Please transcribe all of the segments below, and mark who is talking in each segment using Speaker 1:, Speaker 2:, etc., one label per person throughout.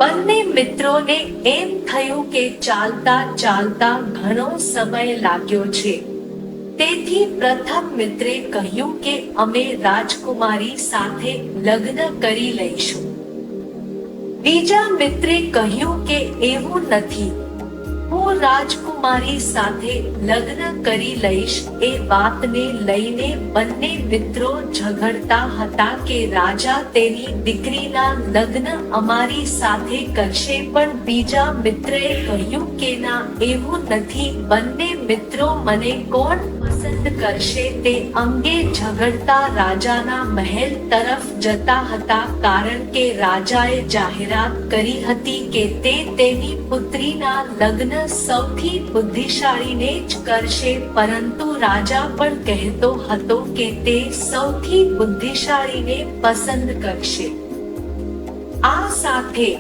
Speaker 1: બંને મિત્રોને એમ થયું કે ચાલતા ચાલતા ઘણો સમય લાગ્યો છે, તેથી પ્રથમ મિત્રે કહ્યું કે અમે રાજકુમારી સાથે લગ્ન કરી લઈશું. બીજા મિત્રે કહ્યું કે એવું નથી, હું રાજકુમારી સાથે લગ્ન કરી લઈશ. એ વાતને લઈને બંને મિત્રો ઝઘડતા હતા કે રાજા તેની દીકરીના લગ્ન અમારી સાથે કરશે, પણ બીજા મિત્રએ કહ્યું કે ના, એવું નથી. બંને મિત્રો મને કોણ પસંદ કરશે તે અંગે ઝઘડતા રાજાના મહેલ તરફ જતા હતા, કારણ કે રાજાએ જાહેરાત કરી હતી કે તે તેની પુત્રીના લગ્ન સૌથી બુદ્ધિશાળીને જ કરશે, પરંતુ રાજા પણ કહેતો હતો કે તે સૌથી બુદ્ધિશાળીને પસંદ કરશે. આ સાથે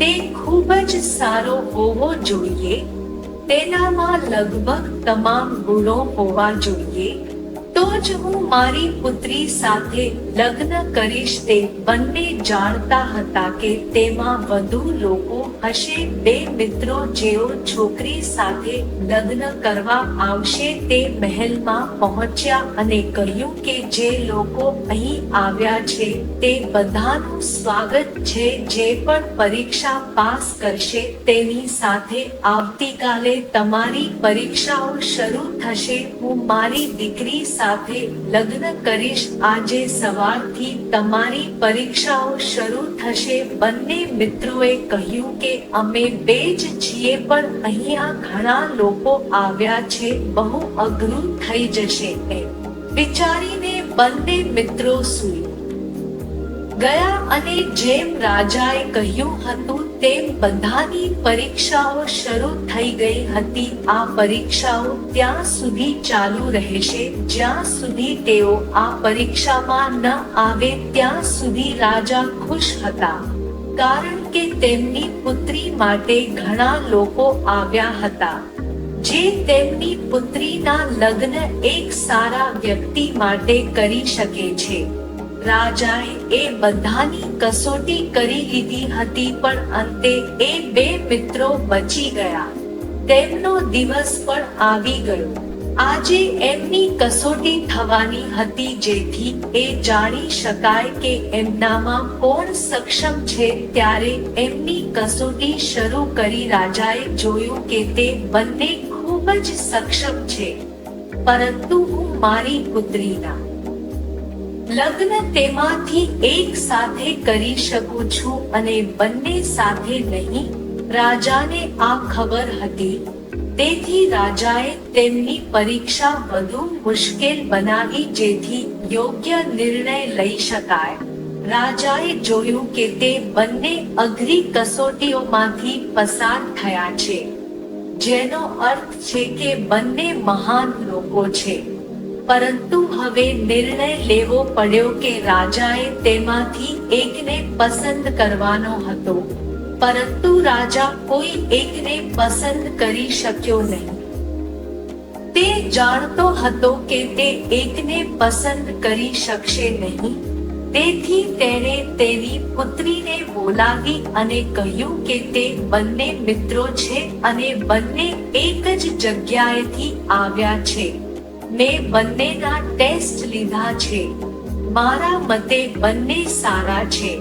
Speaker 1: તે ખૂબ જ સારો હોવો જોઈએ, તેનામાં લગભગ તમામ ગુણો હોવા જોઈએ, તો જ હું મારી પુત્રી સાથે લગ્ન કરીશ. તે બંને જાણતા હતા કે તેમાં વધુ લોકો હશે. બે મિત્રો જેઓ છોકરી સાથે લગ્ન કરવા આવશે તે મહેલમાં પહોંચ્યા અને કહ્યું કે જે લોકો અહીં આવ્યા છે તે બધાનું સ્વાગત છે. જે પણ પરીક્ષા પાસ કરશે તેની સાથે આવતીકાલે તમારી પરીક્ષાઓ શરૂ થશે. હું મારી દીકરી સાથે લગ્ન કરીશ. આજે સવારથી તમારી પરીક્ષાઓ શરૂ થશે. બંને મિત્રોએ કહ્યું કે અમે બે જ છીએ, પણ અહીંયા ઘણા લોકો આવ્યા છે, બહુ અઘરું થઈ જશે. એમ વિચારીને બંને મિત્રો સૂઈ ગયા અને જેમ રાજાએ કહ્યું હતું તેમ બધાની પરીક્ષાઓ શરૂ થઈ ગઈ હતી. આ પરીક્ષાઓ ત્યાં સુધી ચાલુ રહેશે જ્યાં સુધી તેઓ આ પરીક્ષામાં ન આવે. ત્યાં સુધી રાજા ખુશ હતા, કારણ કે તેમની પુત્રી માટે ઘણા લોકો આવ્યા હતા જે તેમની પુત્રીના લગ્ન એક સારા વ્યક્તિ માટે કરી શકે છે. રાજાએ એ બધાની કસોટી કરી લીધી હતી, પણ અંતે એ બે મિત્રો બચી ગયા. તેમનો દિવસ પણ આવી ગયો. આજે એમની કસોટી થવાની હતી, જેથી એ જાણી શકાય કે એમનામાં કોણ સક્ષમ છે. ત્યારે એમની કસોટી શરૂ કરી. રાજાએ જોયું કે તે બંને ખૂબ જ સક્ષમ છે, પરંતુ હું મારી પુત્રીના લગ્ન તેમાંથી એક સાથે કરી શકું છું અને બંને સાથે નહીં. રાજાને આ ખબર હતી, તેથી રાજાએ તેમની પરીક્ષા વધુ મુશ્કેલ બનાવી જેથી યોગ્ય નિર્ણય લઈ શકાય. રાજાએ જોયું કે તે બંને અઘરી કસોટીઓમાંથી પસાર થયા છે, જેનો અર્થ છે કે બંને મહાન લોકો છે. પરંતુ હવે નિર્ણય લેવો પડ્યો કે રાજાએ તેમાંથી એકને પસંદ કરવાનો હતો, પરંતુ રાજા કોઈ એકને પસંદ કરી શક્યો નહીં. તે જાણતો હતો કે તે એકને પસંદ કરી શકશે નહીં, તેથી તેણે તેની પુત્રીને બોલાવી અને કહ્યું કે તે બંને મિત્રો છે અને બંને એક જ જગ્યાએથી આવ્યા છે. મેં બંનેના ટેસ્ટ લીધા છે. મારા મતે બંને સારા છે.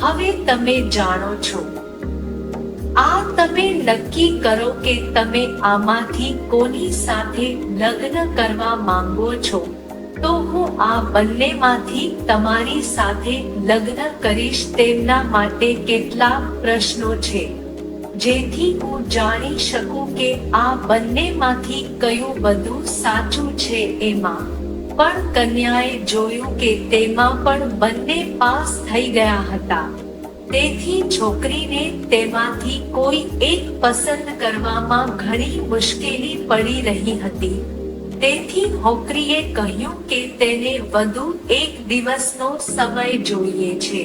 Speaker 1: હવે તમે જાણો છો. આ તમે નક્કી કરો કે તમે આમાંથી કોની સાથે લગ્ન કરવા માંગો છો. તો હું આ બંનેમાંથી તમારી સાથે લગ્ન કરીશ. તેમના માટે કેટલાક પ્રશ્નો છે, જેથી હું જાણી શકું કે આ બંનેમાંથી કયું વધુ સાચું છે. એમાં પણ કન્યાએ જોયું કે તેમાં પણ બંને પાસ થઈ ગયા હતા, તેથી છોકરીને તેમાંથી કોઈ એક પસંદ કરવામાં ઘણી મુશ્કેલી પડી રહી હતી. તેથી હોકરીએ કહ્યું કે તેને વધુ એક દિવસનો સમય જોઈએ છે,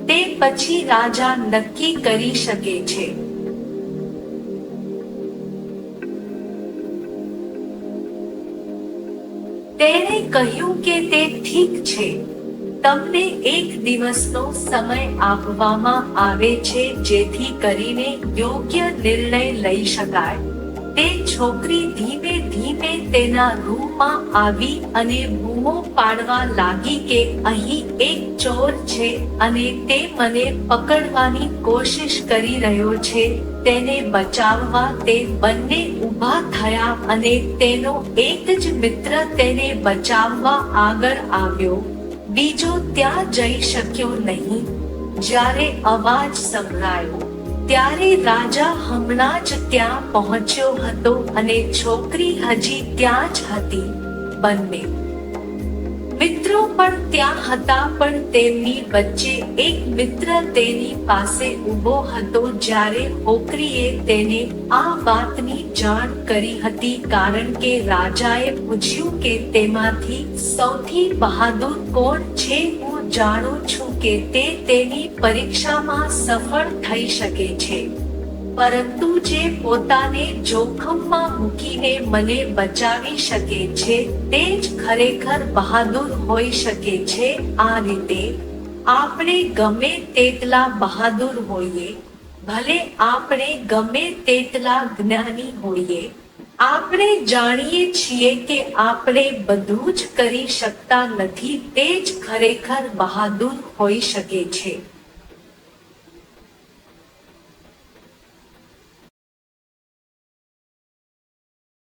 Speaker 1: તે પછી રાજા નક્કી કરી શકે છે. તેણે કહ્યું કે તે ઠીક છે. તમને એક દિવસનો સમય આપવામાં આવે છે જેથી કરીને યોગ્ય નિર્ણય લઈ શકાય. તે છોકરી ધીમે ધીમે તેના રૂમમાં આવી અને બૂમો પાડવા લાગી કે અહીં એક ચોર છે અને તે મને પકડવાની કોશિશ કરી રહ્યો છે. તેને બચાવવા તે બંને ઊભા થયા અને તેનો એક જ મિત્ર તેને બચાવવા આગળ આવ્યો. બીજો ત્યાં જઈ શક્યો નહીં. જ્યારે અવાજ સંભળાયો ત્યારે રાજા હમણાં જ ત્યાં પહોંચ્યો હતો અને છોકરી હજી ત્યાં જ હતી. બંને મિત્રો પણ ત્યાં હતા, પણ તેમની વચ્ચે એક મિત્ર તેની પાસે ઊભો હતો. જ્યારે છોકરીએ તેને આ વાતની જાણ કરી હતી, કારણ કે રાજાએ પૂછ્યું કે તેમાંથી સૌથી બહાદુર કોણ છે. હું જાણું છું કે તે તેની પરીક્ષામાં સફળ થઈ શકે છે, પરંતુ જે પોતાને જોખમમાં મૂકીને મને બચાવી શકે છે તે જ ખરેખર બહાદુર હોઈ શકે છે. આ રીતે આપણે ગમે તેટલા બહાદુર હોઈએ, ભલે આપણે ગમે તેટલા જ્ઞાની હોઈએ, આપણે જાણીએ છીએ કે આપણે બધું જ કરી શકતા નથી, તે જ ખરેખર બહાદુર હોઈ શકે છે.